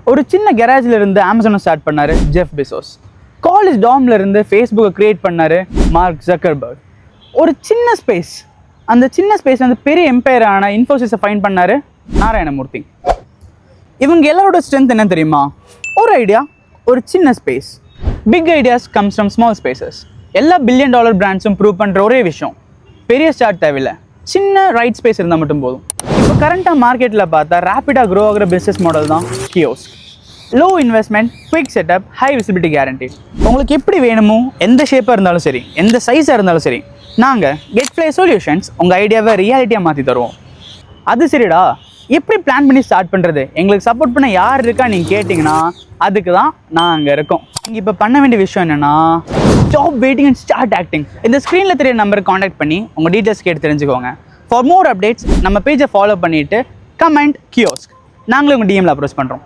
ஒரு சின்ன கேரேஜில் இருந்து அமேசானை ஸ்டார்ட் பண்ணார் ஜெஃப் பெசோஸ். காலேஜ் டாமில் இருந்து ஃபேஸ்புக்கை க்ரியேட் பண்ணார் மார்க் ஜக்கர்பர்க். ஒரு சின்ன ஸ்பேஸ், அந்த சின்ன ஸ்பேஸ் வந்து பெரிய எம்பையரான இன்ஃபோசிஸை ஃபைண்ட் பண்ணார் நாராயணமூர்த்தி. இவங்க எல்லாரோட ஸ்ட்ரென்த் என்ன தெரியுமா? ஒரு ஐடியா, ஒரு சின்ன space. Big ideas comes from small spaces. எல்லா $1 பில்லியன் பிராண்ட்ஸும் ப்ரூவ் பண்ணுற ஒரே விஷயம், பெரிய ஸ்டார்ட் தேவையில்லை, சின்ன ரைட் ஸ்பேஸ் இருந்தால் மட்டும் போதும். இப்போ கரண்ட்டாக மார்க்கெட்டில் பார்த்தா ரேப்பிடாக க்ரோ ஆகிற பிஸ்னஸ் மாடல் தான் kiosk. Low investment, quick setup, high visibility guarantee. உங்களுக்கு எப்படி வேணுமோ, எந்த ஷேப்பாக இருந்தாலும் சரி, எந்த சைஸாக இருந்தாலும் சரி, நாங்கள் கெட்ஃப்ளை சொல்யூஷன்ஸ் உங்கள் ஐடியாவை ரியாலிட்டியாக மாற்றி தருவோம். அது சரிடா, எப்படி பிளான் பண்ணி ஸ்டார்ட் பண்ணுறது, எங்களுக்கு சப்போர்ட் பண்ண யார் இருக்கா நீங்கள் கேட்டிங்கன்னா அதுக்கு தான் நாங்கள் இருக்கோம். நீங்கள் இப்போ பண்ண வேண்டிய விஷயம் என்னென்னா, stop waiting and start acting. இந்த ஸ்க்ரீனில் தெரிய நம்பருக்கு காண்டாக்ட் பண்ணி உங்கள் டீட்டெயில்ஸ் கேட்டு தெரிஞ்சுக்கோங்க. ஃபார் மோர் அப்டேட்ஸ் நம்ம பேஜை ஃபாலோ பண்ணிவிட்டு கமெண்ட் கியோஸ்க், நாங்களே உங்கள் டிஎம்ல அப்ரோச் பண்ணுறோம்.